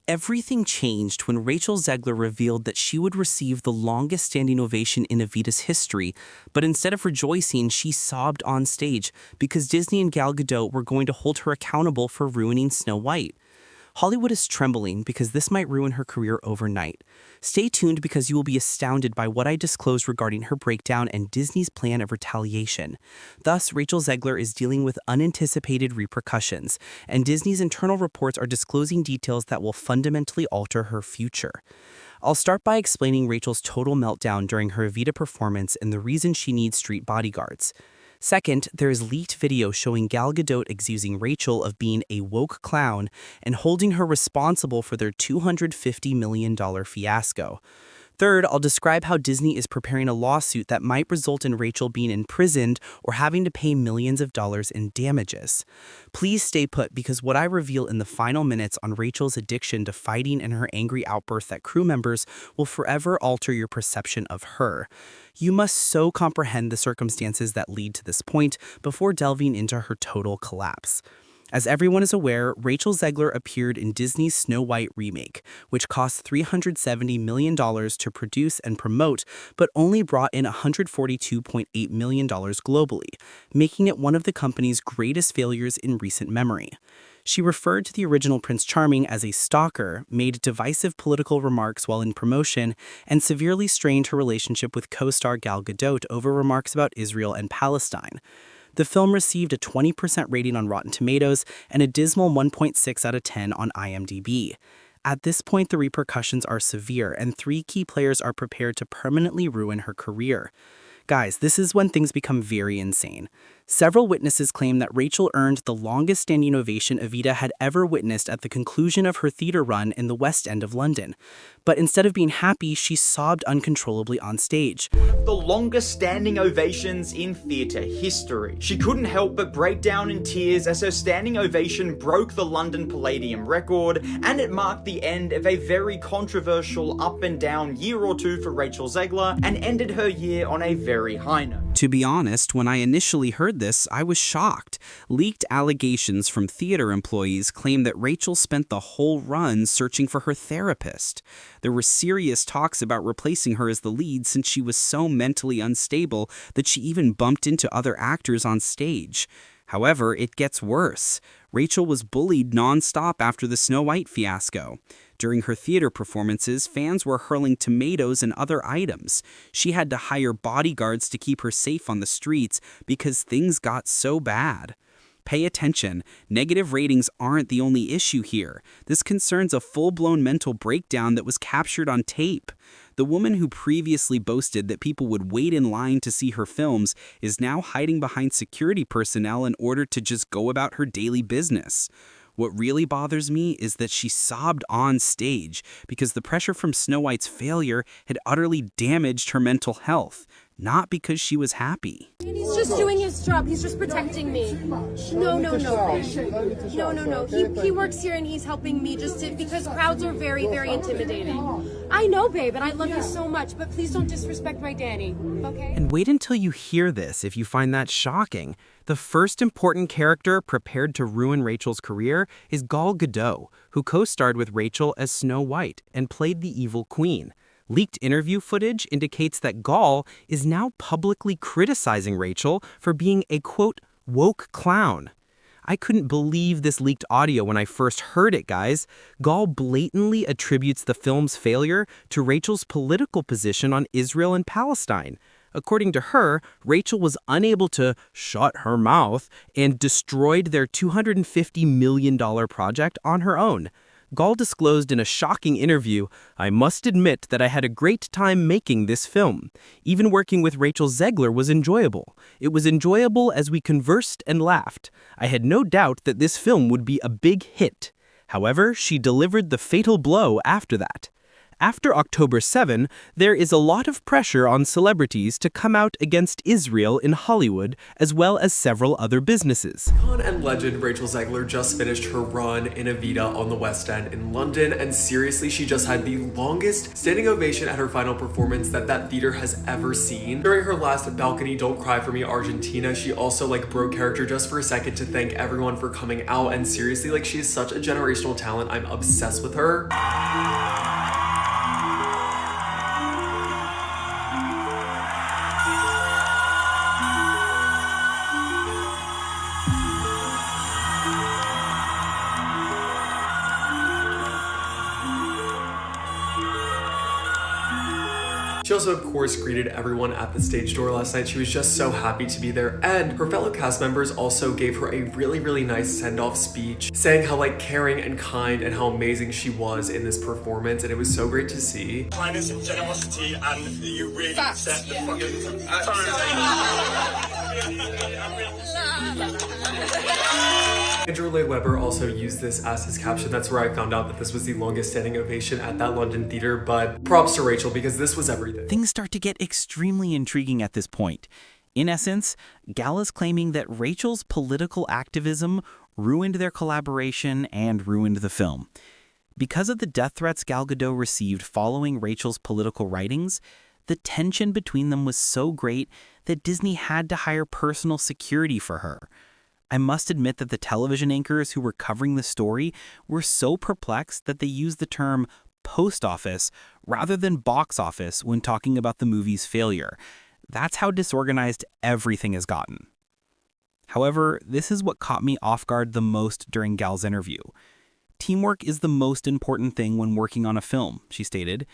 Everything changed when Rachel Zegler revealed that she would receive the longest standing ovation in Evita's history, but instead of rejoicing, she sobbed on stage because Disney and Gal Gadot were going to hold her accountable for ruining Snow White. Hollywood is trembling because this might ruin her career overnight. Stay tuned because you will be astounded by what I disclose regarding her breakdown and Disney's plan of retaliation. Thus, Rachel Zegler is dealing with unanticipated repercussions, and Disney's internal reports are disclosing details that will fundamentally alter her future. I'll start by explaining Rachel's total meltdown during her Evita performance and the reason she needs street bodyguards. Second, there is leaked video showing Gal Gadot accusing Rachel of being a woke clown and holding her responsible for their $250 million fiasco. Third, I'll describe how Disney is preparing a lawsuit that might result in Rachel being imprisoned or having to pay millions of dollars in damages. Please stay put because what I reveal in the final minutes on Rachel's addiction to fighting and her angry outbursts at crew members will forever alter your perception of her. You must so comprehend the circumstances that lead to this point before delving into her total collapse. As everyone is aware, Rachel Zegler appeared in Disney's Snow White remake, which cost $370 million to produce and promote, but only brought in $142.8 million globally, making it one of the company's greatest failures in recent memory. She referred to the original Prince Charming as a stalker, made divisive political remarks while in promotion, and severely strained her relationship with co-star Gal Gadot over remarks about Israel and Palestine. The film received a 20% rating on Rotten Tomatoes and a dismal 1.6 out of 10 on IMDb. At this point, the repercussions are severe, and 3 key players are prepared to permanently ruin her career. Guys, this is when things become very insane. Several witnesses claim that Rachel earned the longest standing ovation Evita had ever witnessed at the conclusion of her theater run in the West End of London. But instead of being happy, she sobbed uncontrollably on stage. The longest standing ovations in theatre history. She couldn't help but break down in tears as her standing ovation broke the London Palladium record, and it marked the end of a very controversial up and down year or two for Rachel Zegler and ended her year on a very high note. To be honest, when I initially heard this, I was shocked. Leaked allegations from theater employees claim that Rachel spent the whole run searching for her therapist. There were serious talks about replacing her as the lead since she was so mentally unstable that she even bumped into other actors on stage. However, it gets worse. Rachel was bullied nonstop after the Snow White fiasco. During her theater performances, fans were hurling tomatoes and other items. She had to hire bodyguards to keep her safe on the streets because things got so bad. Pay attention. Negative ratings aren't the only issue here. This concerns a full-blown mental breakdown that was captured on tape. The woman who previously boasted that people would wait in line to see her films is now hiding behind security personnel in order to just go about her daily business. What really bothers me is that she sobbed on stage because the pressure from Snow White's failure had utterly damaged her mental health, not because she was happy. He's just doing his job. He's just protecting me. No. He works here and he's helping me because crowds are very, very intimidating. I know, babe, and I love you so much, but please don't disrespect my Danny, okay? And wait until you hear this if you find that shocking. The first important character prepared to ruin Rachel's career is Gal Gadot, who co-starred with Rachel as Snow White and played the evil queen. Leaked interview footage indicates that Gal is now publicly criticizing Rachel for being a, quote, woke clown. I couldn't believe this leaked audio when I first heard it, guys. Gal blatantly attributes the film's failure to Rachel's political position on Israel and Palestine. According to her, Rachel was unable to shut her mouth and destroyed their $250 million project on her own. Gal disclosed in a shocking interview, "I must admit that I had a great time making this film. Even working with Rachel Zegler was enjoyable. It was enjoyable as we conversed and laughed. I had no doubt that this film would be a big hit. However, she delivered the fatal blow after that." After October 7, there is a lot of pressure on celebrities to come out against Israel in Hollywood, as well as several other businesses. Icon and legend Rachel Zegler just finished her run in Evita on the West End in London, and seriously, she just had the longest standing ovation at her final performance that theater has ever seen. During her last Balcony Don't Cry For Me Argentina, she also broke character just for a second to thank everyone for coming out, and seriously, she is such a generational talent. I'm obsessed with her. She also, of course, greeted everyone at the stage door last night. She was just so happy to be there, and her fellow cast members also gave her a really nice send-off speech, saying how caring and kind and how amazing she was in this performance, and it was so great to see. Kindness and generosity, and you really set the fucking... Andrew Lloyd Webber also used this as his caption. That's where I found out that this was the longest standing ovation at that London theater, but props to Rachel because this was everything. Things start to get extremely intriguing at this point. In essence, Gal is claiming that Rachel's political activism ruined their collaboration and ruined the film. Because of the death threats Gal Gadot received following Rachel's political writings, the tension between them was so great that Disney had to hire personal security for her. I must admit that the television anchors who were covering the story were so perplexed that they used the term post office rather than box office when talking about the movie's failure. That's how disorganized everything has gotten. However, this is what caught me off guard the most during Gal's interview. Teamwork is the most important thing when working on a film, she stated.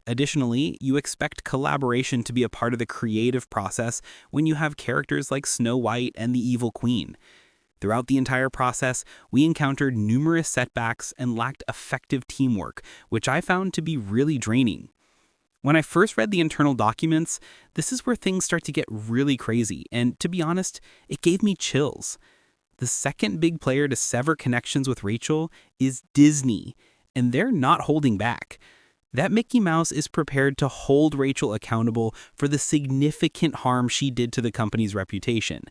Additionally, you expect collaboration to be a part of the creative process when you have characters like Snow White and the Evil Queen. Throughout the entire process, we encountered numerous setbacks and lacked effective teamwork, which I found to be really draining. When I first read the internal documents, this is where things start to get really crazy, and to be honest, it gave me chills. The second big player to sever connections with Rachel is Disney, and they're not holding back. That Mickey Mouse is prepared to hold Rachel accountable for the significant harm she did to the company's reputation.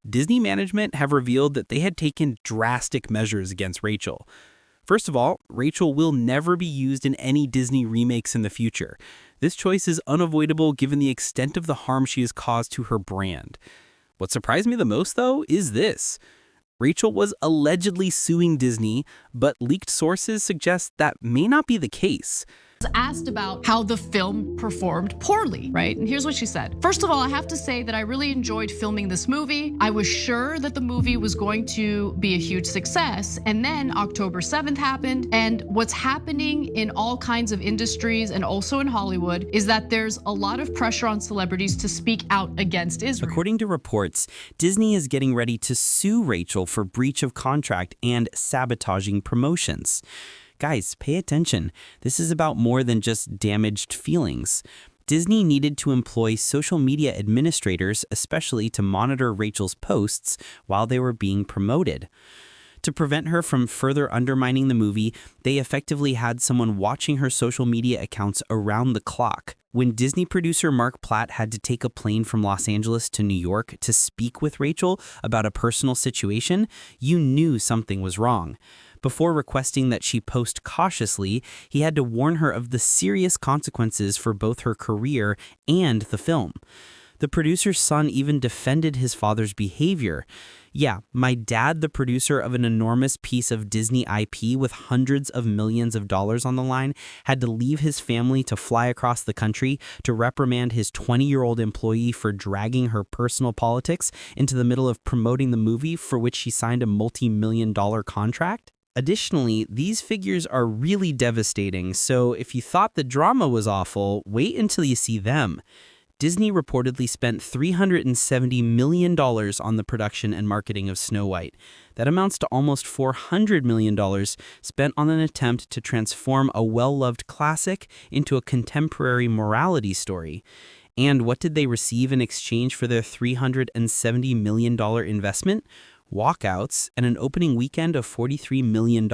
Disney management have revealed that they had taken drastic measures against Rachel. First of all, Rachel will never be used in any Disney remakes in the future. This choice is unavoidable given the extent of the harm she has caused to her brand. What surprised me the most, though, is this. Rachel was allegedly suing Disney, but leaked sources suggest that may not be the case. Asked about how the film performed poorly, right? And here's what she said. First of all, I have to say that I really enjoyed filming this movie. I was sure that the movie was going to be a huge success. And then October 7th happened. And what's happening in all kinds of industries and also in Hollywood is that there's a lot of pressure on celebrities to speak out against Israel. According to reports, Disney is getting ready to sue Rachel for breach of contract and sabotaging promotions. Guys, pay attention. This is about more than just damaged feelings. Disney needed to employ social media administrators, especially to monitor Rachel's posts while they were being promoted. To prevent her from further undermining the movie, they effectively had someone watching her social media accounts around the clock. When Disney producer Mark Platt had to take a plane from Los Angeles to New York to speak with Rachel about a personal situation, you knew something was wrong. Before requesting that she post cautiously, he had to warn her of the serious consequences for both her career and the film. The producer's son even defended his father's behavior. Yeah, my dad, the producer of an enormous piece of Disney IP with hundreds of millions of dollars on the line, had to leave his family to fly across the country to reprimand his 20-year-old employee for dragging her personal politics into the middle of promoting the movie for which she signed a multi-million-dollar contract. Additionally, these figures are really devastating, so if you thought the drama was awful, wait until you see them. Disney reportedly spent $370 million on the production and marketing of Snow White. That amounts to almost $400 million spent on an attempt to transform a well-loved classic into a contemporary morality story. And what did they receive in exchange for their $370 million investment? walkouts, and an opening weekend of $43 million.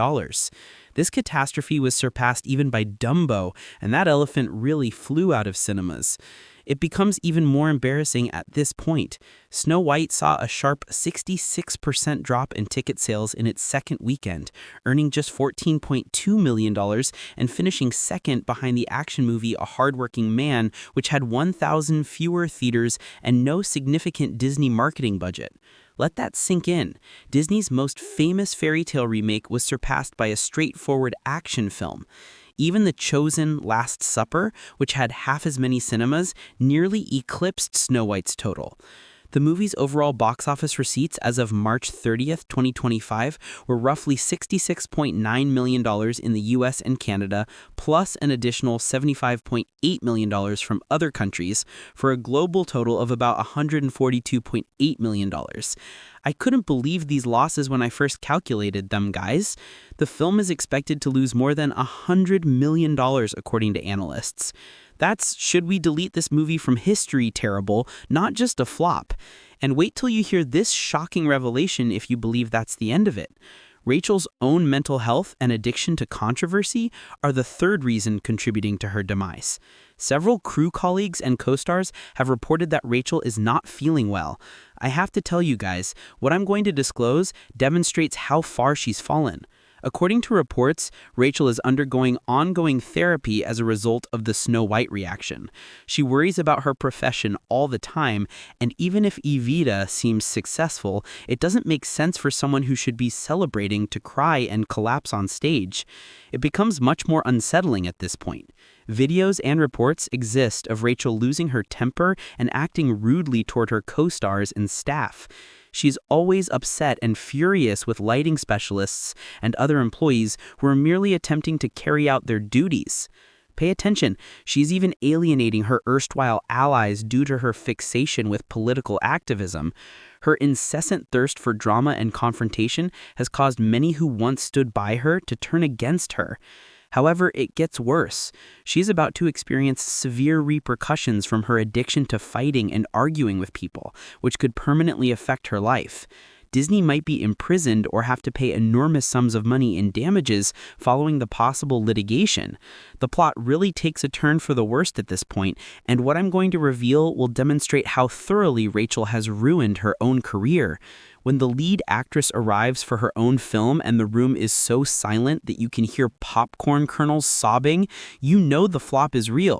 This catastrophe was surpassed even by Dumbo, and that elephant really flew out of cinemas. It becomes even more embarrassing at this point. Snow White saw a sharp 66% drop in ticket sales in its second weekend, earning just $14.2 million and finishing second behind the action movie A Hardworking Man, which had 1,000 fewer theaters and no significant Disney marketing budget. Let that sink in. Disney's most famous fairy tale remake was surpassed by a straightforward action film. Even The Chosen Last Supper, which had half as many cinemas, nearly eclipsed Snow White's total. The movie's overall box office receipts as of March 30th, 2025 were roughly $66.9 million in the US and Canada, plus an additional $75.8 million from other countries, for a global total of about $142.8 million. I couldn't believe these losses when I first calculated them, guys. The film is expected to lose more than $100 million, according to analysts. That's should we delete this movie from history terrible, not just a flop. And wait till you hear this shocking revelation if you believe that's the end of it. Rachel's own mental health and addiction to controversy are the third reason contributing to her demise. Several crew colleagues and co-stars have reported that Rachel is not feeling well. I have to tell you guys, what I'm going to disclose demonstrates how far she's fallen. According to reports, Rachel is undergoing ongoing therapy as a result of the Snow White reaction. She worries about her profession all the time, and even if Evita seems successful, it doesn't make sense for someone who should be celebrating to cry and collapse on stage. It becomes much more unsettling at this point. Videos and reports exist of Rachel losing her temper and acting rudely toward her co-stars and staff. She's always upset and furious with lighting specialists and other employees who are merely attempting to carry out their duties. Pay attention, she's even alienating her erstwhile allies due to her fixation with political activism. Her incessant thirst for drama and confrontation has caused many who once stood by her to turn against her. However, it gets worse. She's about to experience severe repercussions from her addiction to fighting and arguing with people, which could permanently affect her life. Disney might be imprisoned or have to pay enormous sums of money in damages following the possible litigation. The plot really takes a turn for the worst at this point, and what I'm going to reveal will demonstrate how thoroughly Rachel has ruined her own career. When the lead actress arrives for her own film and the room is so silent that you can hear popcorn kernels sobbing, you know the flop is real.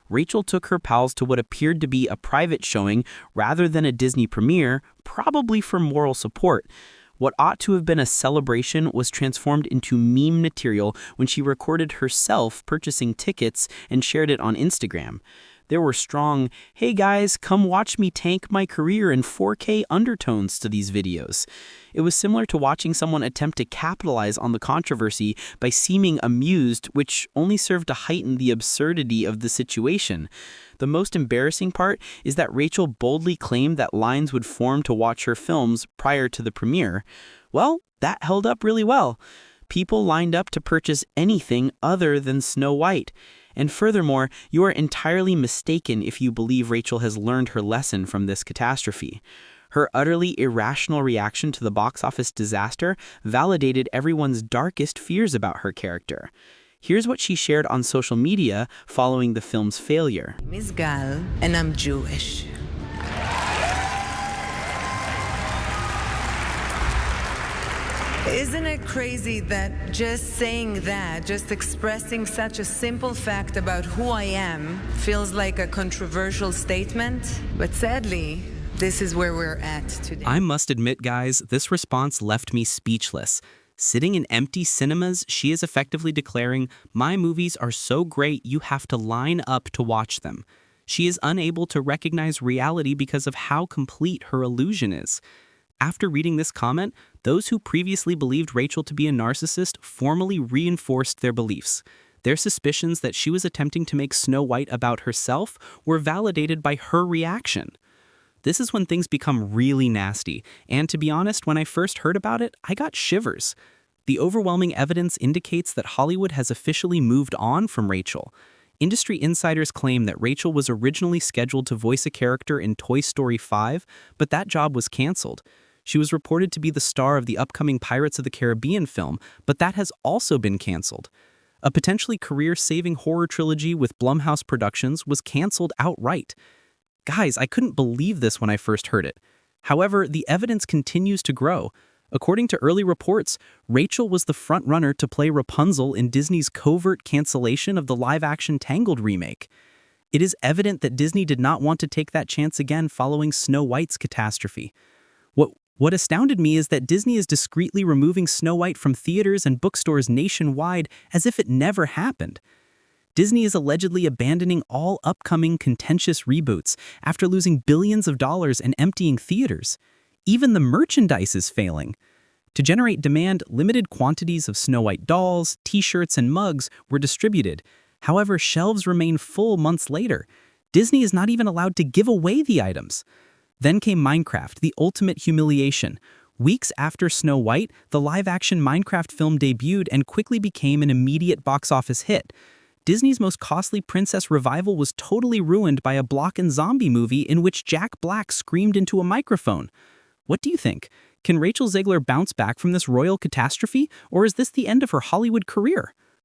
Rachel took her pals to what appeared to be a private showing rather than a Disney premiere, probably for moral support. What ought to have been a celebration was transformed into meme material when she recorded herself purchasing tickets and shared it on Instagram. There were strong, "Hey guys, come watch me tank my career in 4K" undertones to these videos. It was similar to watching someone attempt to capitalize on the controversy by seeming amused, which only served to heighten the absurdity of the situation. The most embarrassing part is that Rachel boldly claimed that lines would form to watch her films prior to the premiere. Well, that held up really well. People lined up to purchase anything other than Snow White. And furthermore, you are entirely mistaken if you believe Rachel has learned her lesson from this catastrophe. Her utterly irrational reaction to the box office disaster validated everyone's darkest fears about her character. Here's what she shared on social media following the film's failure. My name is Gal, and I'm Jewish. Isn't it crazy that just saying that, just expressing such a simple fact about who I am, feels like a controversial statement? But sadly, this is where we're at today. I must admit, guys, this response left me speechless. Sitting in empty cinemas, she is effectively declaring, "My movies are so great you have to line up to watch them." She is unable to recognize reality because of how complete her illusion is. After reading this comment, those who previously believed Rachel to be a narcissist formally reinforced their beliefs. Their suspicions that she was attempting to make Snow White about herself were validated by her reaction. This is when things become really nasty, and to be honest, when I first heard about it, I got shivers. The overwhelming evidence indicates that Hollywood has officially moved on from Rachel. Industry insiders claim that Rachel was originally scheduled to voice a character in Toy Story 5, but that job was canceled. She was reported to be the star of the upcoming Pirates of the Caribbean film, but that has also been canceled. A potentially career-saving horror trilogy with Blumhouse Productions was canceled outright. Guys, I couldn't believe this when I first heard it. However, the evidence continues to grow. According to early reports, Rachel was the frontrunner to play Rapunzel in Disney's covert cancellation of the live-action Tangled remake. It is evident that Disney did not want to take that chance again following Snow White's catastrophe. What astounded me is that Disney is discreetly removing Snow White from theaters and bookstores nationwide as if it never happened. Disney is allegedly abandoning all upcoming contentious reboots after losing billions of dollars and emptying theaters. Even the merchandise is failing. To generate demand, limited quantities of Snow White dolls, t-shirts, and mugs were distributed. However, shelves remain full months later. Disney is not even allowed to give away the items. Then came Minecraft, the ultimate humiliation. Weeks after Snow White, the live-action Minecraft film debuted and quickly became an immediate box office hit. Disney's most costly princess revival was totally ruined by a block and zombie movie in which Jack Black screamed into a microphone. What do you think? Can Rachel Zegler bounce back from this royal catastrophe, or is this the end of her Hollywood career?